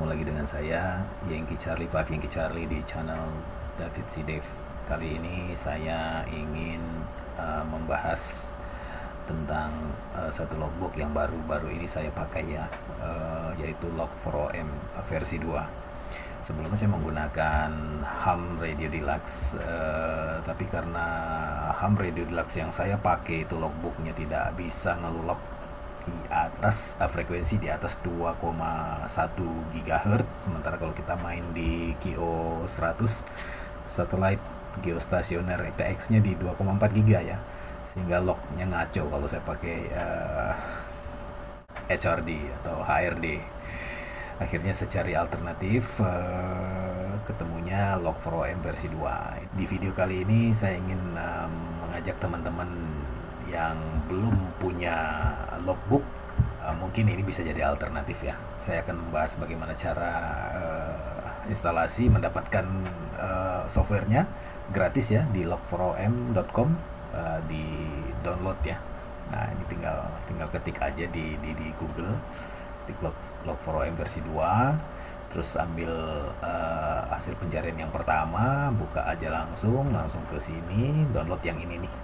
ketemu lagi dengan saya Yankee Charlie 5 Yankee Charlie di channel David C. Dev. Kali ini saya ingin membahas tentang satu logbook yang baru-baru ini saya pakai ya, yaitu Log4OM versi 2. Sebelumnya saya menggunakan Ham Radio Deluxe, tapi karena Ham Radio Deluxe yang saya pakai itu logbooknya tidak bisa ngelog di atas frekuensi di atas 2,1 GHz, sementara kalau kita main di KIO 100 satellite geostasioner ETX nya di 2,4 GB ya, sehingga lognya ngaco kalau saya pakai HRD atau HRD. Akhirnya saya cari alternatif, ketemunya Log4OM versi 2. Di video kali ini saya ingin mengajak teman-teman yang belum punya logbook, mungkin ini bisa jadi alternatif ya. Saya akan membahas bagaimana cara instalasi, mendapatkan softwarenya gratis ya di log4om.com, di download ya. Nah, ini tinggal ketik aja di Google, di Log4OM versi 2, terus ambil hasil pencarian yang pertama, buka aja langsung ke sini, download yang ini nih.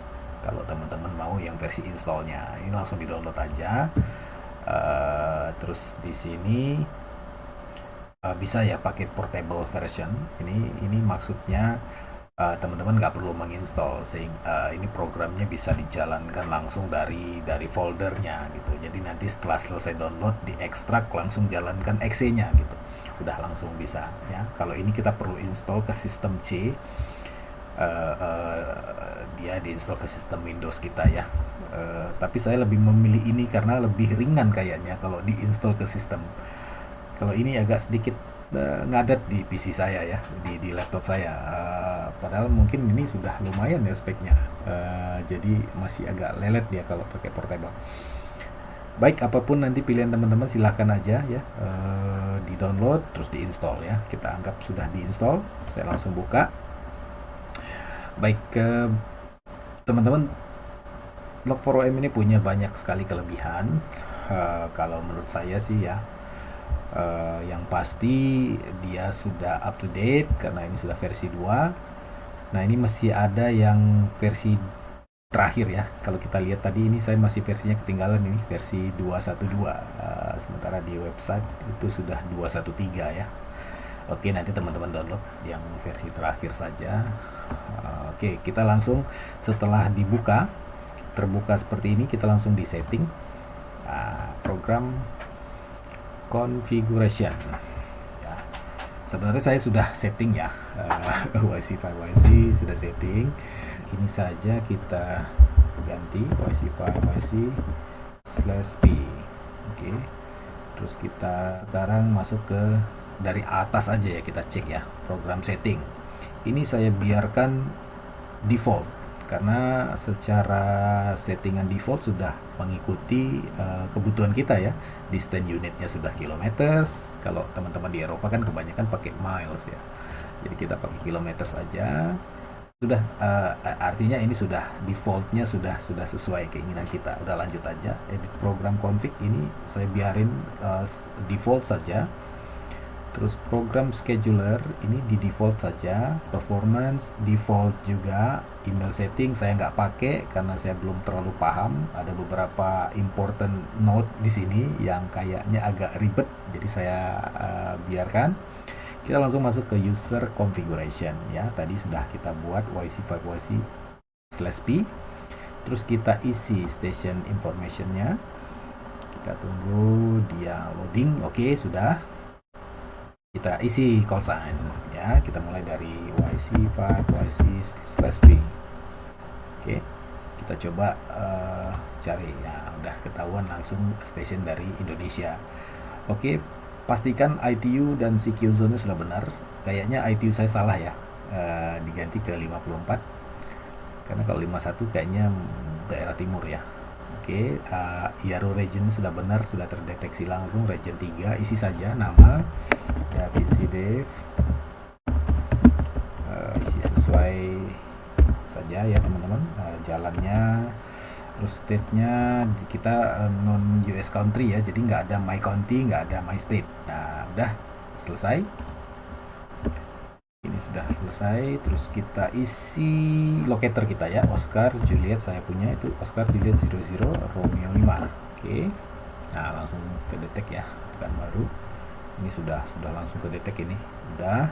Kalau teman-teman mau yang versi installnya, ini langsung di download aja. Terus di sini bisa ya pakai portable version. Ini maksudnya teman-teman nggak perlu menginstall, sehingga ini programnya bisa dijalankan langsung dari foldernya gitu. Jadi nanti setelah selesai download, diekstrak, langsung jalankan exe-nya gitu, udah langsung bisa ya. Kalau ini kita perlu install ke sistem C, dia diinstal ke sistem Windows kita ya. Tapi saya lebih memilih ini karena lebih ringan kayaknya kalau diinstal ke sistem. Kalau ini agak sedikit ngadat di PC saya ya, di laptop saya. Padahal mungkin ini sudah lumayan ya speknya. Jadi masih agak lelet dia kalau pakai portable. Baik, apapun nanti pilihan teman-teman, silahkan aja ya, di download terus diinstal ya. Kita anggap sudah diinstal. Saya langsung buka. Baik, teman-teman, Log4OM ini punya banyak sekali kelebihan. Kalau menurut saya sih ya, yang pasti dia sudah up to date karena ini sudah versi 2. Nah, ini masih ada yang versi terakhir ya. Kalau kita lihat tadi, ini saya masih versinya ketinggalan, ini versi 2.1.2, sementara di website itu sudah 2.1.3 ya. Oke, nanti teman-teman download yang versi terakhir saja. Oke, kita langsung setelah terbuka seperti ini, kita langsung di setting, program configuration ya. Sebenarnya saya sudah setting ya, YC5 YC sudah setting. Ini saja kita ganti YC5 YC/p. Oke, terus kita sekarang masuk ke dari atas aja ya, kita cek ya program setting. Ini saya biarkan default karena secara settingan default sudah mengikuti kebutuhan kita ya. Distance unitnya sudah kilometers. Kalau teman-teman di Eropa kan kebanyakan pakai miles ya, jadi kita pakai kilometers aja. Sudah, artinya ini sudah defaultnya sudah sesuai keinginan kita. Udah, lanjut aja edit program config. Ini saya biarin default saja. Terus program scheduler ini di default saja, performance default juga, email setting saya nggak pakai karena saya belum terlalu paham. Ada beberapa important note di sini yang kayaknya agak ribet, jadi saya biarkan. Kita langsung masuk ke user configuration ya. Tadi sudah kita buat YC5 YC/p. Terus kita isi station informationnya. Kita tunggu dia loading. Oke, sudah. Kita isi call sign ya. Kita mulai dari YC5 YC/p. Oke, kita coba cari ya. Udah ketahuan langsung station dari Indonesia. Oke, pastikan ITU dan CQ zone sudah benar. Kayaknya ITU saya salah ya, diganti ke 54 karena kalau 51 kayaknya daerah timur ya. Oke, IARO region sudah benar, sudah terdeteksi langsung region 3. Isi saja nama David C. Dev, isi sesuai saja ya teman-teman. Jalannya, terus state-nya kita non US country ya, jadi nggak ada my county, nggak ada my state. Nah, udah selesai. Ini sudah selesai. Terus kita isi locator kita ya, Oscar Juliet. Saya punya itu Oscar Juliet 00 Romeo 5. Oke. Nah, langsung ke detect ya, tekan baru. Ini sudah langsung ke detect ini. Udah.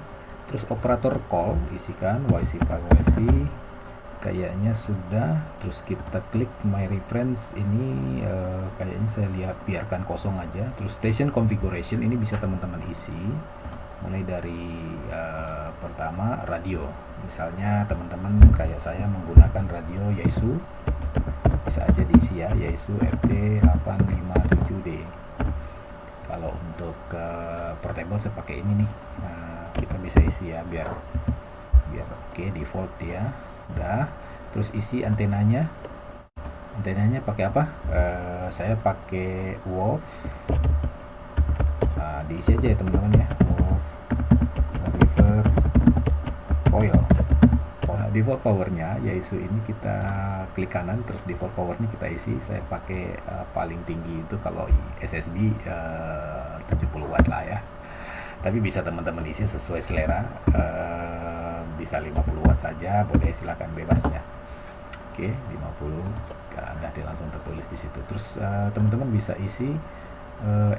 Terus operator call isikan YC5 YC kayaknya sudah. Terus kita klik my reference ini, kayaknya saya lihat biarkan kosong aja. Terus station configuration ini bisa teman-teman isi mulai dari pertama radio. Misalnya teman-teman kayak saya menggunakan radio Yaesu, bisa aja diisi ya, Yaesu FT857D. Kalau untuk portable saya pakai ini nih. Nah, kita bisa isi ya biar oke, default ya. Udah. Terus isi antenanya pakai apa? Saya pakai WOF. Nah, diisi aja ya teman-teman ya, WOF river coil. Default powernya Yaesu ini kita klik kanan, terus default powernya kita isi. Saya pakai paling tinggi itu kalau SSB 70 watt lah ya, tapi bisa teman-teman isi sesuai selera. Bisa 50 watt saja, boleh, silakan bebas ya. Oke, 50 ada dia langsung tertulis di situ. Terus teman-teman bisa isi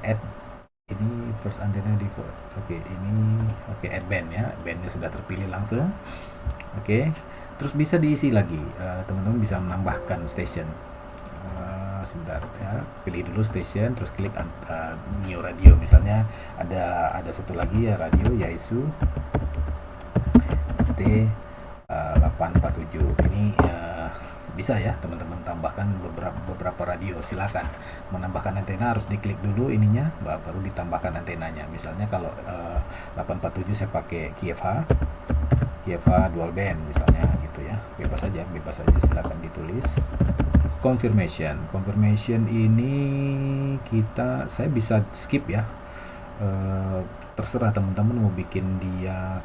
add ini first antenna default. Oke, ini add band ya, bandnya sudah terpilih langsung. Oke, terus bisa diisi lagi, teman-teman bisa menambahkan station. Sebentar ya, pilih dulu station, terus klik new radio. Misalnya ada satu lagi ya, radio Yaesu T847 ini. Bisa ya teman-teman tambahkan beberapa radio. Silakan menambahkan antena, harus diklik dulu ininya baru ditambahkan antenanya. Misalnya kalau 847 saya pakai KFH dual band misalnya gitu ya, bebas saja silakan ditulis. Confirmation ini saya bisa skip ya, terserah teman-teman mau bikin dia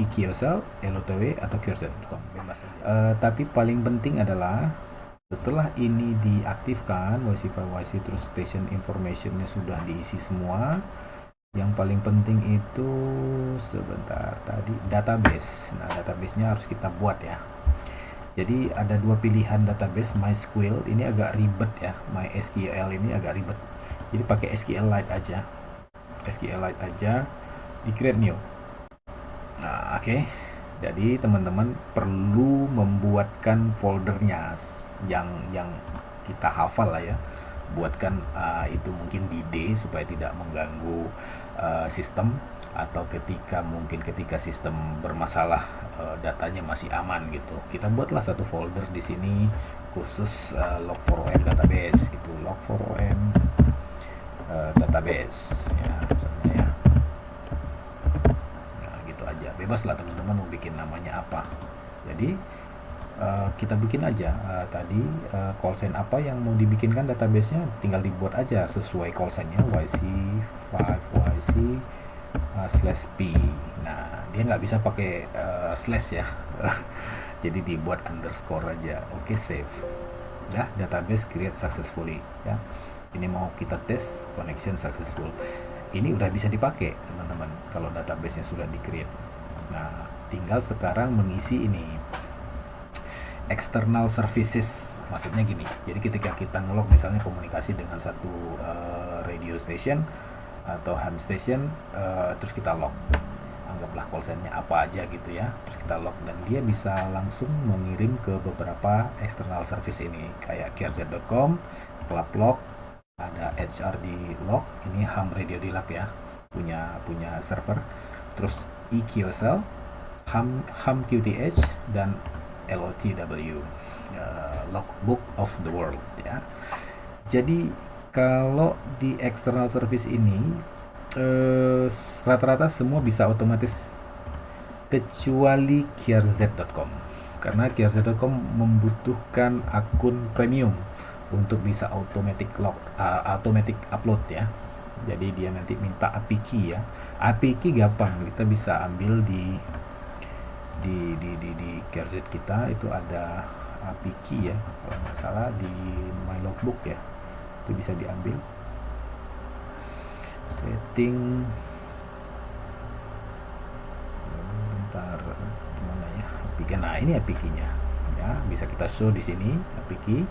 EQSL, LOTW atau QRZ.com, bebas saja. Tapi paling penting adalah setelah ini diaktifkan YC5 YC, terus station informationnya sudah diisi semua. Yang paling penting itu sebentar tadi database. Nah, databasenya harus kita buat ya. Jadi ada dua pilihan database, MySQL ini agak ribet ya, MySQL ini agak ribet. Jadi pakai SQLite aja, di create new. Nah, oke. Jadi teman-teman perlu membuatkan foldernya yang kita hafal lah ya. Buatkan itu mungkin di D supaya tidak mengganggu sistem, atau ketika sistem bermasalah, datanya masih aman gitu. Kita buatlah satu folder di sini khusus log4om database gitu, log4om database ya, misalnya ya. Nah, gitu aja, bebas lah teman-teman mau bikin namanya apa. Jadi kita bikin aja tadi call sign apa yang mau dibikinkan databasenya, tinggal dibuat aja sesuai call signnya YC5 YC /p. Nah, dia nggak bisa pakai slash ya. Jadi dibuat underscore aja. Oke, save. Nah, database create successfully ya. Ini mau kita tes connection successful. Ini udah bisa dipakai teman-teman kalau databasenya sudah di create. Nah, tinggal sekarang mengisi ini external services. Maksudnya gini, jadi ketika kita ngelog misalnya komunikasi dengan satu radio station atau ham station, terus kita log, anggaplah call sign-nya apa aja gitu ya, terus kita log, dan dia bisa langsung mengirim ke beberapa external service ini kayak QRZ.com, club log, ada HRD log, ini ham radio di lab ya, punya server, terus EQSL, ham QTH, dan LOTW, logbook of the world ya. Jadi kalau di external service ini rata-rata semua bisa otomatis kecuali QRZ.com, karena QRZ.com membutuhkan akun premium untuk bisa automatic upload ya. Jadi dia nanti minta API key ya. API key gampang, kita bisa ambil di QRZ kita itu ada API key ya, kalau nggak salah di my logbook ya, itu bisa diambil. Setting ya. Nah, ini API key-nya ya, bisa kita show di sini API key.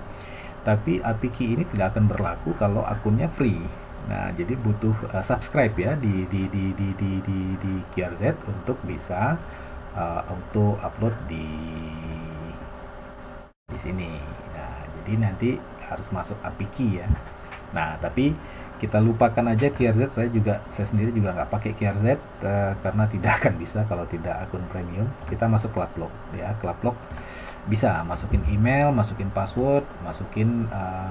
Tapi API key ini tidak akan berlaku kalau akunnya free. Nah, jadi butuh subscribe ya di QRZ untuk bisa auto upload di sini. Nah, jadi nanti harus masuk API key ya. Nah, tapi kita lupakan aja QRZ. Saya sendiri juga nggak pakai QRZ karena tidak akan bisa kalau tidak akun premium. Kita masuk CloudLock ya. CloudLock bisa masukin email, masukin password, masukin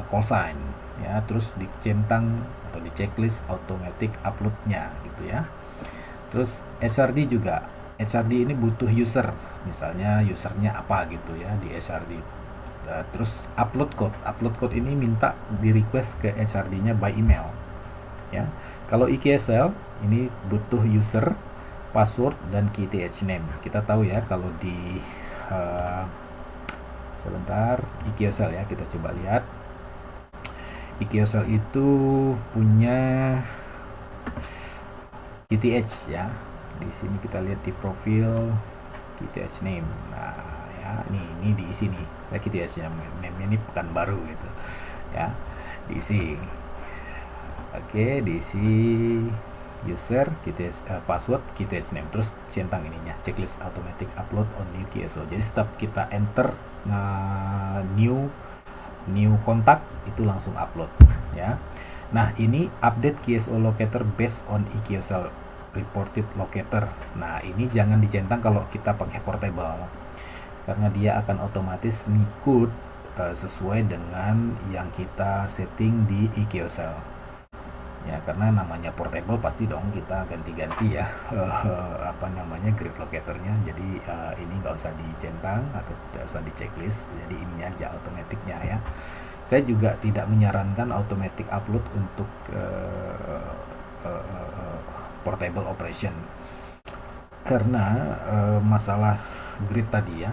call sign ya, terus dicentang atau di checklist automatic uploadnya gitu ya. Terus HRD juga, HRD ini butuh user, misalnya usernya apa gitu ya di HRD. Terus upload code ini minta di request ke HRD-nya by email ya. Kalau IKSL ini butuh user, password, dan key th name. Kita tahu ya kalau di sebentar, IKSL ya, kita coba lihat. IKSL itu punya QTH ya. Di sini kita lihat di profil QTH name. Nah, ya ini diisi nih. Saya QTH-nya name ini Pekanbaru gitu. Ya, diisi. Oke, diisi user, password, QTH name, terus centang ininya, checklist automatic upload on new QSO. Jadi setiap kita enter new kontak itu langsung upload ya. Nah, ini update QSO locator based on IQSL reported locator. Nah, ini jangan dicentang kalau kita pakai portable karena dia akan otomatis ngikut sesuai dengan yang kita setting di IQSL ya, karena namanya portable pasti dong kita ganti-ganti ya grid locatornya. Jadi ini nggak usah dicentang atau tidak usah di checklist, jadi ini aja automaticnya ya. Saya juga tidak menyarankan automatic upload untuk portable operation karena masalah grid tadi ya.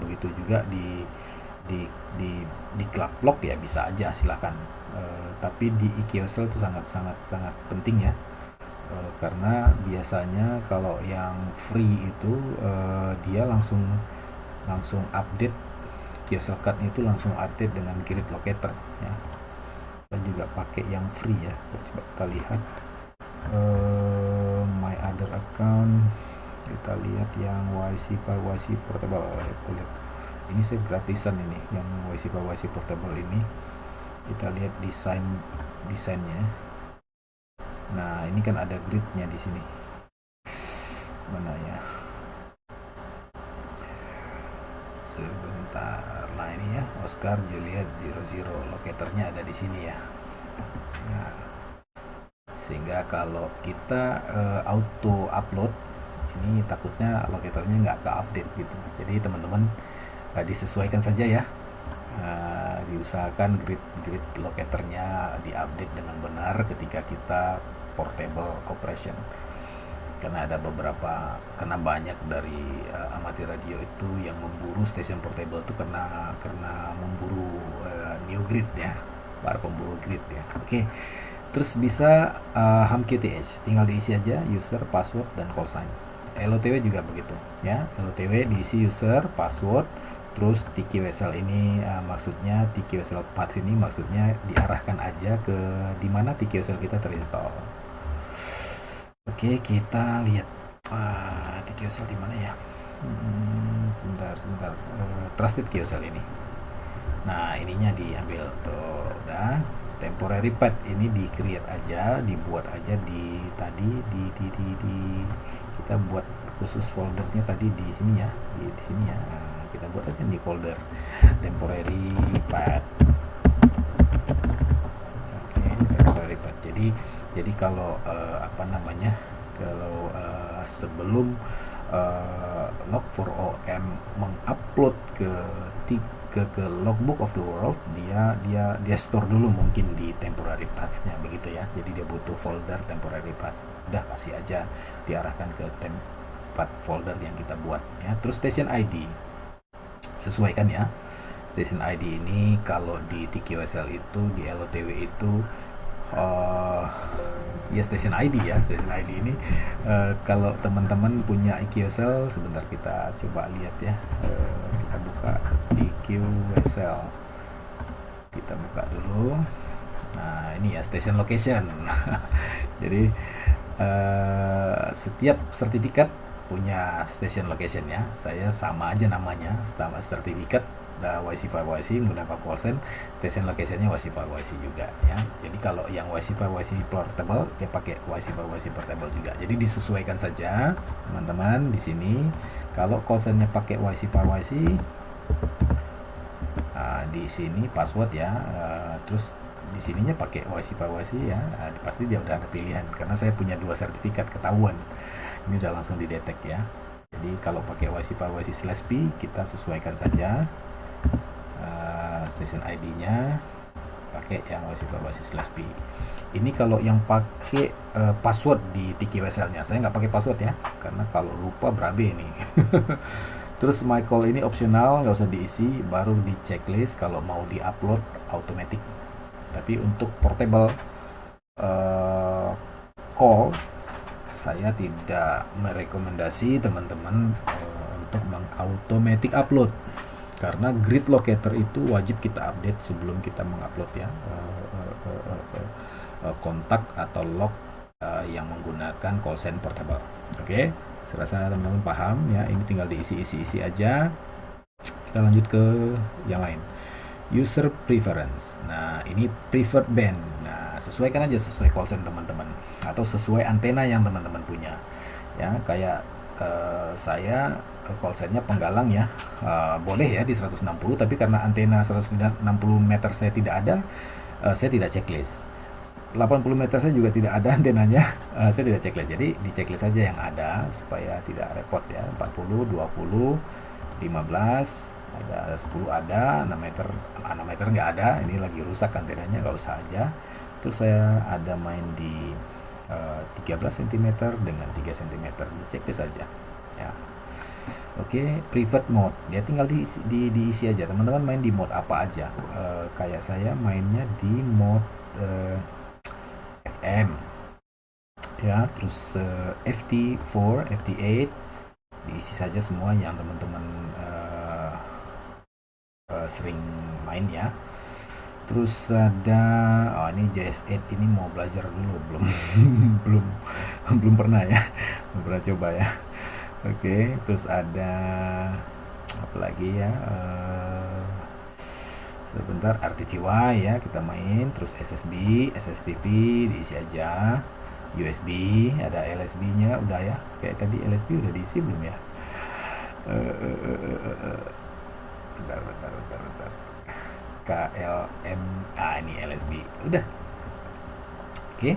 Begitu juga di CloudLock ya, bisa aja silakan. Tapi di IQSL itu sangat penting ya, karena biasanya kalau yang free itu dia langsung update QSL card itu langsung update dengan grid locator ya. Kita juga pakai yang free ya. Coba kita lihat my other account, kita lihat yang YC portable. Ini saya gratisan ini yang YC portable ini. Kita lihat desainnya. Nah, ini kan ada gridnya di sini. Mana ya? Sebentar lah, ini ya, Oscar Juliet 00, locatornya ada di sini ya. Nah, sehingga kalau kita auto upload ini takutnya locatornya nggak ke update gitu. Jadi teman-teman disesuaikan saja ya. Diusahakan grid locatornya diupdate dengan benar ketika kita portable operation, karena ada beberapa, karena banyak dari amatir radio itu yang memburu stasiun portable itu karena memburu new grid ya, para pemburu grid ya. Oke. Terus bisa HAM-QTH, tinggal diisi aja user, password, dan call sign. LOTW juga begitu ya. LOTW diisi user, password, terus TQSL ini maksudnya TQSL path ini maksudnya diarahkan aja ke dimana TQSL kita terinstall. Oke, kita lihat TQSL di mana ya. Sebentar. Trusted QSL ini. Nah, ininya diambil tuh, udah. Temporary path ini di create aja, dibuat aja di kita buat khusus foldernya tadi di sini ya, di sini ya. Kita buat aja di folder temporary path. Oke, temporary path. Jadi kalau kalau sebelum Log4OM mengupload ke logbook of the world, dia store dulu mungkin di temporary path-nya begitu ya. Jadi dia butuh folder temporary path. Udah, kasih aja diarahkan ke tempat folder yang kita buat ya. Terus station ID sesuaikan ya. Station ID ini kalau di TQSL itu, di LOTW itu uh, ya station ID ya. Station ID ini kalau teman-teman punya EQSL, sebentar kita coba lihat ya. Kita buka EQSL, kita buka dulu. Nah ini ya station location. Jadi setiap sertifikat punya station location ya. Saya sama aja namanya, sama sertifikat YC5 YC menggunakan Paulsen, station locationnya YC5 YC juga ya. Jadi kalau yang YC5 YC portable dia pakai YC5 YC portable juga. Jadi disesuaikan saja teman-teman di sini. Kalau Paulsennya pakai YC5 YC, di sini password ya, terus di sininya pakai YC5 YC ya, pasti dia udah ada pilihan karena saya punya 2 sertifikat, ketahuan. Ini udah langsung didetek ya. Jadi kalau pakai YC5 YC/P kita sesuaikan saja station ID-nya pakai yang YC5 YC/P. Ini kalau yang pakai password di TQSL-nya, saya nggak pakai password ya, karena kalau lupa berabe ini. Terus my call ini opsional, nggak usah diisi, baru di checklist kalau mau di-upload automatic. Tapi untuk portable call, saya tidak merekomendasi teman-teman untuk meng-automatic upload, karena grid locator itu wajib kita update sebelum kita mengupload ya, kontak atau log yang menggunakan call sign portable. Oke, saya rasa teman-teman paham ya. Ini tinggal diisi aja. Kita lanjut ke yang lain. User preference. Nah, ini preferred band. Nah, sesuaikan aja sesuai call sign teman-teman atau sesuai antena yang teman-teman punya. Ya, kayak saya call sign-nya Penggalang ya. Boleh ya di 160, tapi karena antena 160 meter saya tidak ada, saya tidak checklist. 80 meter saya juga tidak ada antenanya, saya tidak checklist. Jadi di checklist saja yang ada supaya tidak repot ya. 40, 20, 15, ada 10, ada 6 meter nggak ada, ini lagi rusak antenanya, nggak usah aja. Terus saya ada main di 13 cm dengan 3 cm, di checklist saja ya. Oke, private mode dia tinggal diisi aja, teman-teman main di mode apa aja. Kayak saya mainnya di mode FM ya, terus FT4, FT8 diisi saja semua yang teman-teman sering main ya. Terus ada ini JS8, ini mau belajar dulu, belum pernah ya, belum pernah coba ya. Oke, terus ada apa lagi ya, sebentar, RTTY ya kita main. Terus SSB, SSTP diisi aja, USB, ada LSB nya udah ya, kayak tadi LSB udah diisi belum ya? Bentar. KLM, ini LSB udah. Oke,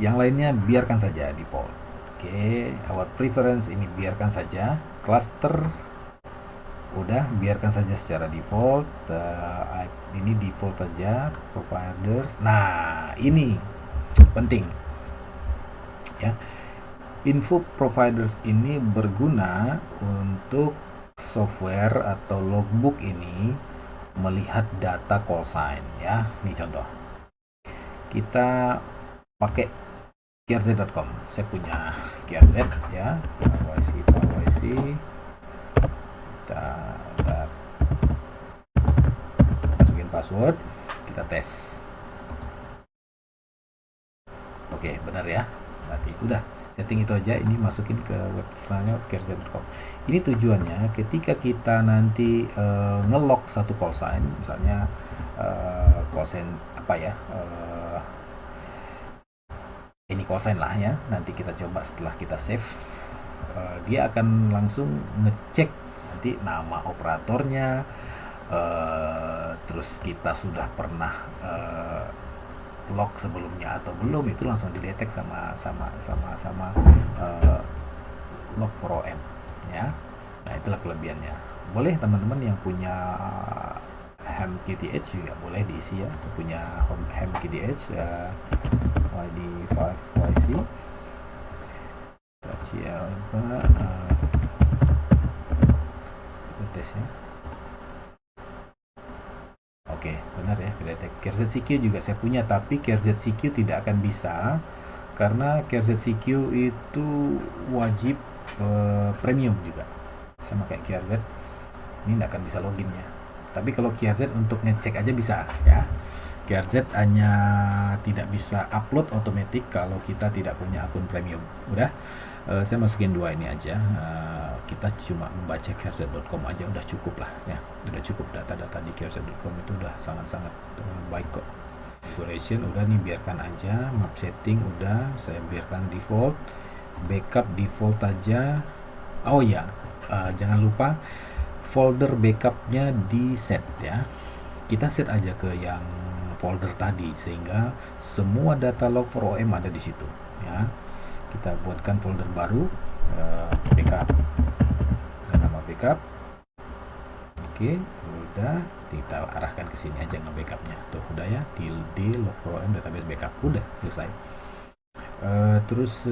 yang lainnya biarkan saja default. Oke, our preference ini biarkan saja. Cluster udah, biarkan saja secara default. Ini default saja. Providers, nah ini penting ya. Info providers ini berguna untuk software atau logbook ini melihat data call sign ya. Ini contoh, kita pakai krz.com, saya punya krz ya, YC kita masukin password, kita tes. Oke, benar ya, berarti udah setting itu aja. Ini masukin ke website krz.com. Ini tujuannya ketika kita nanti ngelok satu call sign, misalnya call sign apa ya, ini call sign lah ya, nanti kita coba setelah kita save, dia akan langsung ngecek nanti nama operatornya, terus kita sudah pernah log sebelumnya atau belum, itu langsung didetek sama log 4OM ya. Nah, itulah kelebihannya. Boleh teman-teman yang punya ham KTH juga boleh diisi ya. Saya punya ham KTH YD5 YC tesnya. Oke, benar ya, kedetek. KRZ CQ juga saya punya, tapi CQ tidak akan bisa karena CQ itu wajib premium juga, sama kayak KRZ. Ini tidak akan bisa loginnya. Tapi kalau KRZ untuk ngecek aja bisa ya. KRZ hanya tidak bisa upload otomatis kalau kita tidak punya akun premium. Udah, saya masukin dua ini aja. Kita cuma membaca KRZ.com aja udah cukup lah ya. Udah cukup, data-data di KRZ.com itu udah sangat-sangat baik kok. Configuration udah nih, biarkan aja. Map setting udah, saya biarkan default. Backup default aja. Oh ya, jangan lupa folder backupnya di set ya. Kita set aja ke yang folder tadi sehingga semua data log4om ada di situ ya. Kita buatkan folder baru, backup, nama backup. Oke, udah, kita arahkan ke sini aja nge-backupnya tuh, udah ya, tilde log4om database backup, udah selesai. Terus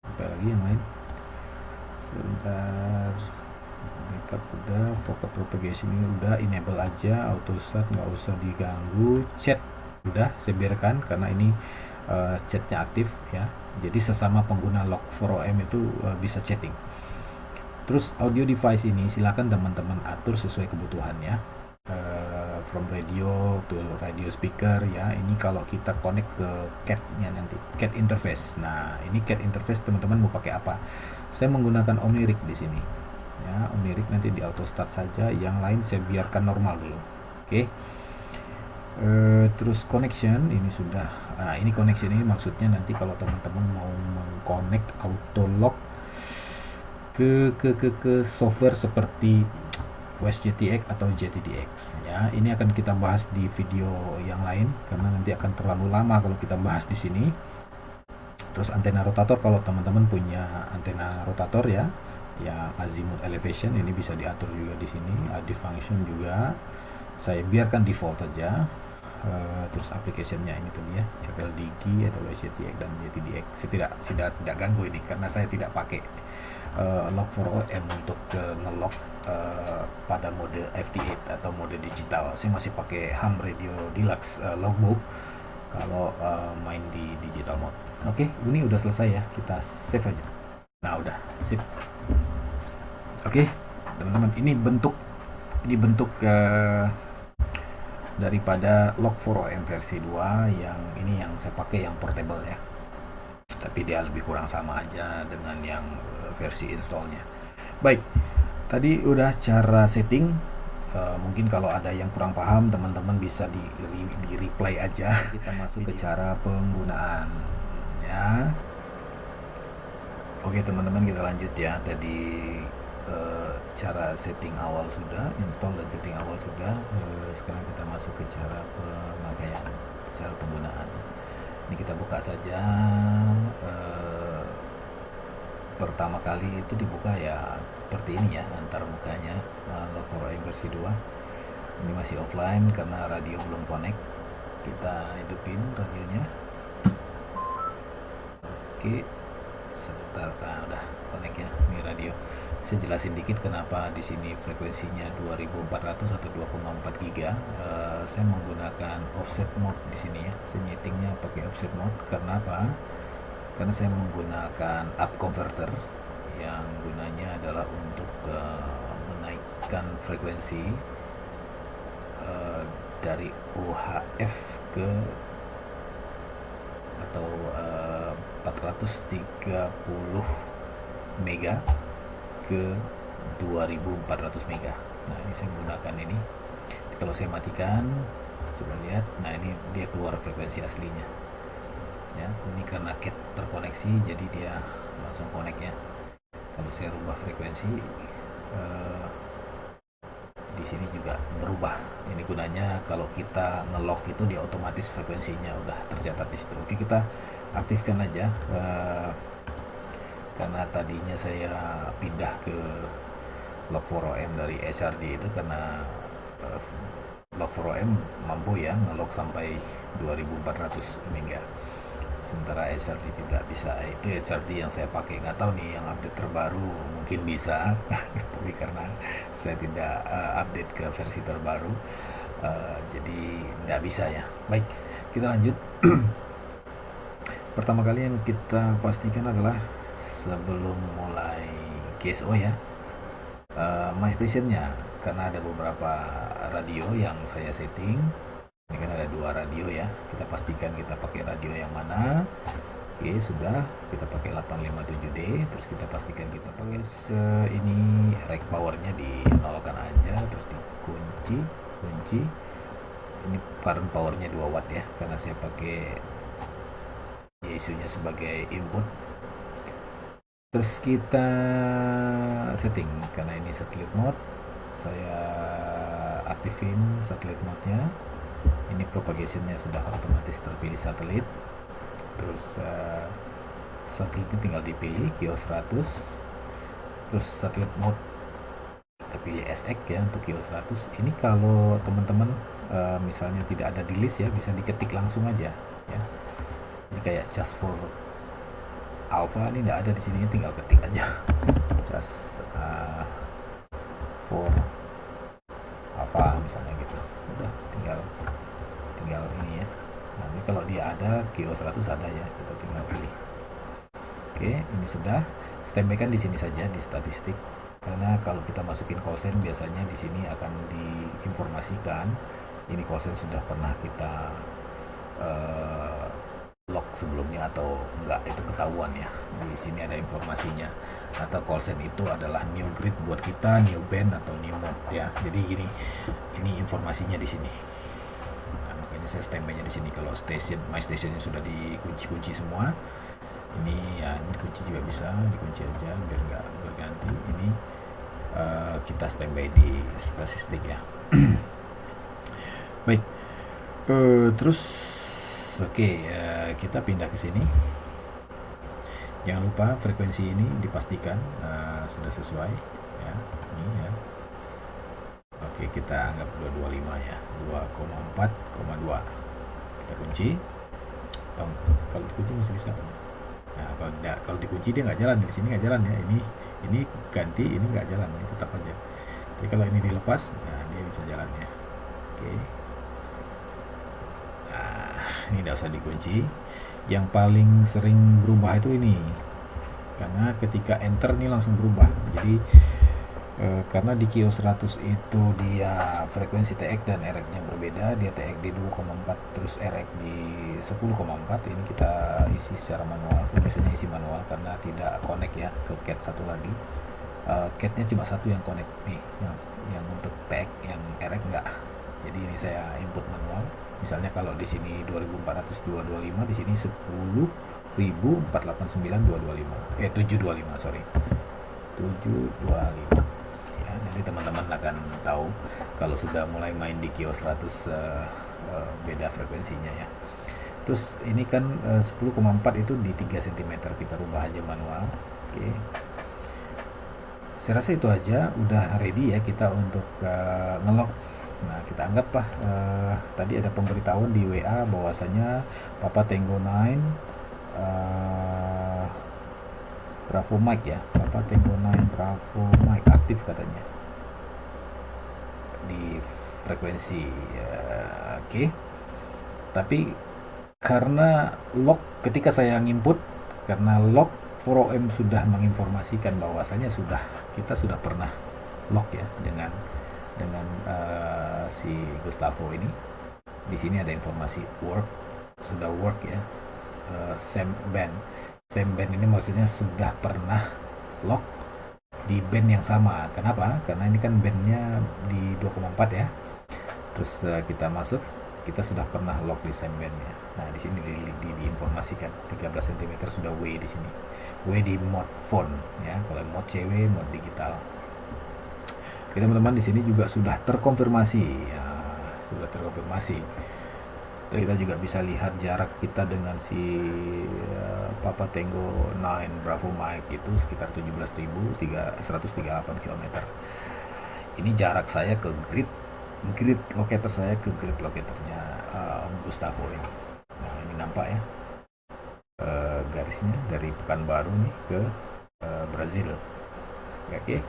apa lagi yang lain, sebentar. Backup udah, forward propagation ini udah, enable aja, autosat nggak usah diganggu, chat udah saya biarkan karena ini chatnya aktif ya, jadi sesama pengguna log4om itu bisa chatting. Terus audio device ini silakan teman-teman atur sesuai kebutuhan ya, from radio to radio speaker ya. Ini kalau kita connect ke cat-nya nanti, cat interface. Nah ini cat interface teman-teman mau pakai apa, saya menggunakan Omnirik di sini ya. Omnirik nanti di auto start saja, yang lain saya biarkan normal dulu. Oke. Terus connection ini sudah. Nah ini connection ini maksudnya nanti kalau teman-teman mau mengconnect auto log ke software seperti WebGTX atau JTTX ya. Ini akan kita bahas di video yang lain karena nanti akan terlalu lama kalau kita bahas di sini. Terus antena rotator, kalau teman-teman punya antena rotator ya, yang azimuth elevation ini bisa diatur juga di sini. Adif function juga saya biarkan default saja. Terus application-nya ini tadi ya, FLDG atau WebGTX dan JTTX. Saya tidak ganggu ini karena saya tidak pakai log4om untuk ngelog pada mode FT8 atau mode digital. Saya masih pakai Ham Radio Deluxe logbook kalau main di digital mode. Oke, ini udah selesai ya, kita save aja. Nah udah sip. Oke teman-teman, ini bentuk daripada log4om versi 2 yang ini, yang saya pakai yang portable ya, tapi dia lebih kurang sama aja dengan yang versi installnya. Baik, tadi udah cara setting. Mungkin kalau ada yang kurang paham teman-teman bisa di replay aja. Kita masuk ke cara penggunaan ya. Oke teman-teman, kita lanjut ya. Tadi cara setting awal sudah, install dan setting awal sudah. Sekarang kita masuk ke cara pemakaian, cara penggunaan. Ini kita buka saja. Pertama kali itu dibuka ya seperti ini ya, antar mukanya log4om versi 2. Ini masih offline karena radio belum connect. Kita hidupin radionya. Oke, sebentar, nah, udah connect ya, ini radio. Saya jelasin dikit kenapa di sini frekuensinya 2400 atau 2,4 giga. Saya menggunakan offset mode di sini ya. Saya nyetingnya pakai offset mode karena apa? Karena saya menggunakan up converter yang gunanya adalah untuk menaikkan frekuensi dari UHF ke atau 430 mega ke 2400 mega. Nah ini saya menggunakan ini. Kalau saya matikan, coba lihat, nah ini dia keluar frekuensi aslinya ya. Ini karena cat terkoneksi jadi dia langsung connect ya. Kalau saya rubah frekuensi di sini juga berubah. Ini gunanya kalau kita nge-lock itu dia otomatis frekuensinya udah tercatat di situ. Oke, kita aktifkan aja karena tadinya saya pindah ke log4om dari HRD itu karena log4om mampu ya nge-lock sampai 2400 mega. Sementara HRD tidak bisa. Itu HRD yang saya pakai, nggak tahu nih yang update terbaru mungkin bisa tapi karena saya tidak update ke versi terbaru, jadi nggak bisa ya. Baik, kita lanjut. Pertama kali yang kita pastikan adalah sebelum mulai GSO ya, my stationnya, karena ada beberapa radio yang saya setting. Ini kan ada 2 radio ya, kita pastikan kita pakai radio yang mana. Oke, sudah, kita pakai 857D, terus kita pastikan kita pakai ini rack powernya dinolkan aja, terus dikunci. Ini current powernya 2 watt ya, karena saya pakai isunya sebagai input. Terus kita setting, karena ini satellite mode, saya aktifin satellite mode-nya. Ini propagationnya sudah otomatis terpilih satelit. Terus satelitnya tinggal dipilih QO 100. Terus satellite mode kita pilih SX ya untuk QO 100. Ini kalau teman-teman misalnya tidak ada di list ya, bisa diketik langsung aja ya. Ini kayak just for alpha, ini tidak ada di sini, tinggal ketik aja just for alpha misalnya gitu. Udah tinggal ini ya. Nanti kalau dia ada QO 100 ada ya, kita tinggal pilih. Oke, ini sudah. Standby kan di sini saja di statistik. Karena kalau kita masukin call sign biasanya di sini akan diinformasikan ini call sign sudah pernah kita log sebelumnya atau enggak, itu ketahuan ya. Di sini ada informasinya. Atau call sign itu adalah new grid buat kita, new band atau new mode ya. Jadi gini, ini informasinya di sini. Nah, makanya saya standby-nya di sini. Kalau my stationnya sudah dikunci semua, ini ya, ini kunci juga bisa dikunci aja biar nggak berganti. Ini kita standby di statistik ya. Baik, terus oke, kita pindah ke sini. Jangan lupa frekuensi ini dipastikan sudah sesuai ya. Ini ya. Oke, kita anggap 225 ya, 2,4,2. Kita kunci. Kalau dikunci masih bisa. Nah, kalau dikunci dia nggak jalan, di sini nggak jalan ya. Ini ganti, ini nggak jalan, ini tetap aja. Tapi kalau ini dilepas, nah dia bisa jalan ya. Oke. Nah, ini nggak usah dikunci. Yang paling sering berubah itu ini, karena ketika enter ini langsung berubah. Jadi karena di QO 100 itu dia frekuensi TX dan RX-nya berbeda, dia TX di 2,4 terus RX di 10,4. Ini kita isi secara manual. Saya biasanya isi manual karena tidak connect ya ke CAT satu lagi. CAT-nya cuma satu yang connect nih, yang untuk TX, yang RX enggak. Jadi ini saya input manual. Misalnya kalau di sini 2400 225, di sini 10.489 725, sorry. 725. Ya, nanti teman-teman akan tahu kalau sudah mulai main di QO 100 beda frekuensinya ya. Terus ini kan 10,4 itu di 3 cm, kita rubah aja manual. Oke. Saya rasa itu aja, udah ready ya kita untuk ngelog. Nah, kita anggaplah tadi ada pemberitahuan di WA bahwasanya Papa Tango 9 Bravo Mike ya, Papa Tango 9 Bravo Mike aktif katanya di frekuensi oke. Tapi karena log ketika saya nginput, karena log 4OM sudah menginformasikan bahwasanya kita sudah pernah log ya dengan si Gustavo ini. Di sini ada informasi sudah work ya, same band ini maksudnya sudah pernah log di band yang sama. Kenapa? Karena ini kan bandnya di 2,4 ya. Terus kita masuk, kita sudah pernah log di same bandnya. Nah, di sini diinformasikan 13 cm sudah W di sini. W di mode phone ya. Kalau mode CW, mode digital. Oke, teman-teman, di sini juga sudah terkonfirmasi ya, sudah terkonfirmasi. Dan kita juga bisa lihat jarak kita dengan si Papa Tango 9 Bravo Mike itu sekitar 17.138 km. Ini jarak saya ke grid locator saya ke grid locatornya Gustavo ini. Nah, ini nampak ya garisnya dari Pekanbaru nih ke Brazil. Oke.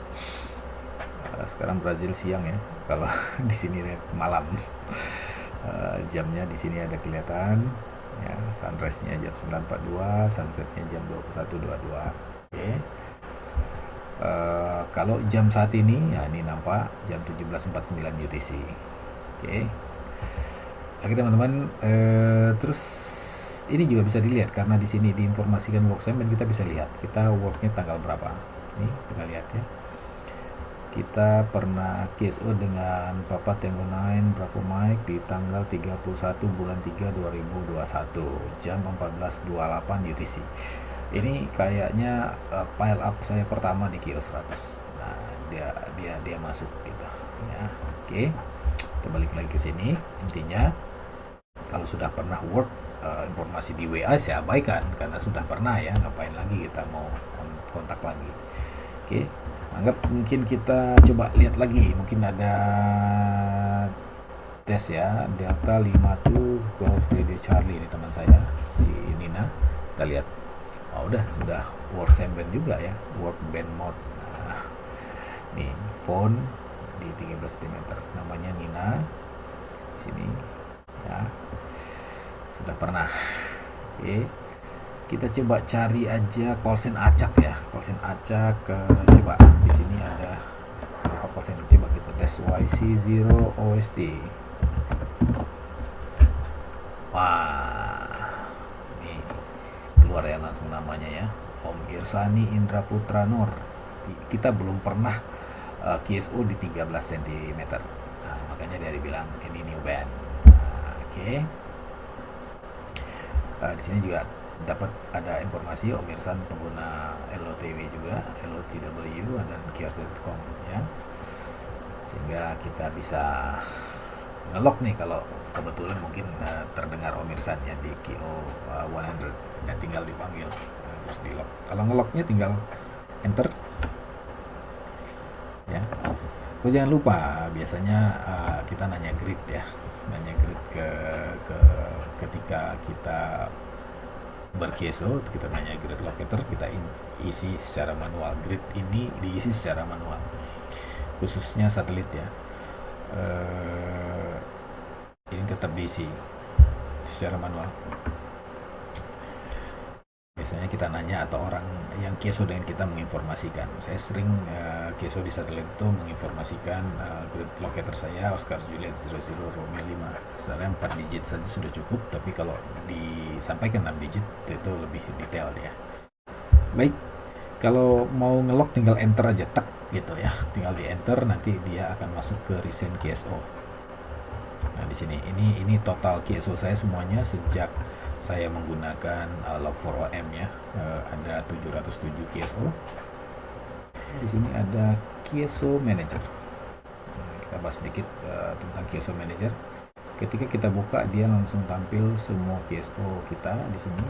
Sekarang Brazil siang ya, kalau di sini malam. Jamnya di sini ada kelihatan ya, sunrise-nya jam 9.42, sunset-nya jam 21.22. Oke. Kalau jam saat ini ya, ini nampak jam 17.49 UTC. Oke. Oke teman-teman, terus ini juga bisa dilihat karena di sini diinformasikan work time dan kita bisa lihat kita worknya tanggal berapa. Ini kita lihat ya. Kita pernah KSO dengan Papa Tango 9 Bravo Mike di tanggal 31 bulan 3 2021 jam 14.28 UTC. Ini kayaknya pile up saya pertama di KSO 100. Nah, dia masuk gitu ya. Oke. Kita balik lagi ke sini. Intinya kalau sudah pernah work, informasi di WA saya abaikan karena sudah pernah ya, ngapain lagi kita mau kontak lagi. Oke. Anggap mungkin kita coba lihat lagi, mungkin ada tes ya, Delta 52 Golf Radio Charlie, ini teman saya si Nina. Kita lihat, oh, udah work band juga ya, work band mode. Nah, nih phone di 13 cm, namanya Nina sini ya, sudah pernah. Oke, kita coba cari aja callsign acak ya, callsign acak. Coba di sini ada apa callsign, coba kita tes YC0 OST. Wah, ini keluar ya langsung namanya ya, Om Irsani Indra Putra Nur. Kita belum pernah KSO di 13 cm. Nah, makanya dia bilang ini new band. Nah, oke. Di sini juga dapat ada informasi Om Irsan pengguna LOTW juga, LOTW dan kios.com ya, sehingga kita bisa ngelok nih kalau kebetulan mungkin terdengar Om Irsan ya di KO 100 dan tinggal dipanggil terus di lock. Kalau ngeloknya tinggal enter ya. Oh, jangan lupa biasanya kita nanya grid ya, nanya grid ke ketika kita berkeso, kita nanya grid locator, kita isi secara manual. Grid ini diisi secara manual, khususnya satelit ya. Ini tetap diisi secara manual. Biasanya kita nanya atau orang yang keso dengan kita menginformasikan. Saya sering keso di satelit itu menginformasikan grid locator saya Oscar Juliet 00 Romeo 5. Sebenarnya 4 digit saja sudah cukup, tapi kalau disampaikan 6 digit itu lebih detail ya. Baik, kalau mau ngelok tinggal enter aja, tak gitu ya. Tinggal di enter, nanti dia akan masuk ke recent KSO. Nah, di sini ini total KSO saya semuanya sejak saya menggunakan Log4OM ya. Ada 707 KSO. Di sini ada KSO Manager. Kita bahas sedikit tentang KSO Manager. Ketika kita buka, dia langsung tampil semua KSO kita di sini.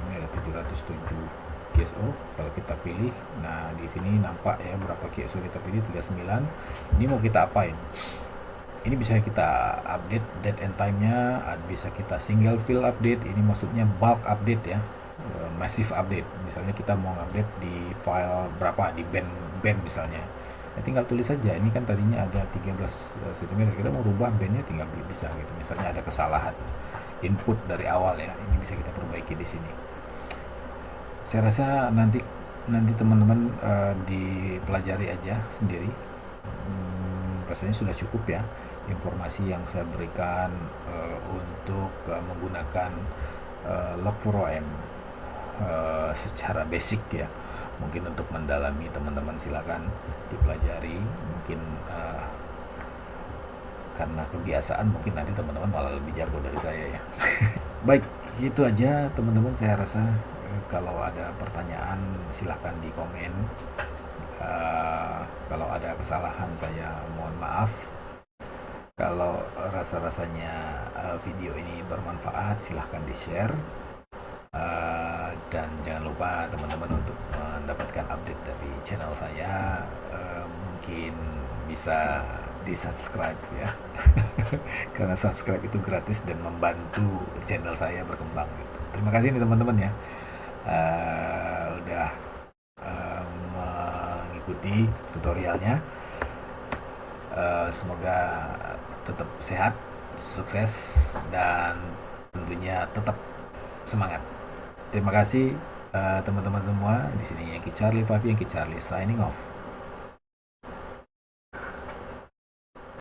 Ini ada 707 KSO. Kalau kita pilih, nah di sini nampak ya berapa KSO kita pilih, 39. Ini mau kita apain? Ini bisa kita update date and time-nya, bisa kita single fill update. Ini maksudnya bulk update ya, massive update. Misalnya kita mau update di file berapa, di band misalnya. Ya, tinggal tulis saja. Ini kan tadinya ada 13 cm, kita mau rubah bandnya tinggal bisa gitu. Misalnya ada kesalahan input dari awal ya, ini bisa kita perbaiki di sini. Saya rasa nanti teman-teman dipelajari aja sendiri. Rasanya sudah cukup ya informasi yang saya berikan untuk menggunakan Log4OM secara basic ya. Mungkin untuk mendalami teman-teman silakan dipelajari. Mungkin karena kebiasaan mungkin nanti teman-teman malah lebih jago dari saya ya. Baik, itu aja teman-teman. Saya rasa kalau ada pertanyaan silahkan di komen. Kalau ada kesalahan saya mohon maaf. Kalau rasa-rasanya video ini bermanfaat silahkan di share. Dan jangan lupa teman-teman untuk mendapatkan update dari channel saya, mungkin bisa di subscribe ya. Karena subscribe itu gratis dan membantu channel saya berkembang gitu. Terima kasih nih teman-teman ya, udah ikuti tutorialnya. Semoga tetap sehat, sukses, dan tentunya tetap semangat. Terima kasih teman-teman semua. Di sini Yankee Charlie Fabi, Yankee Charlie signing off.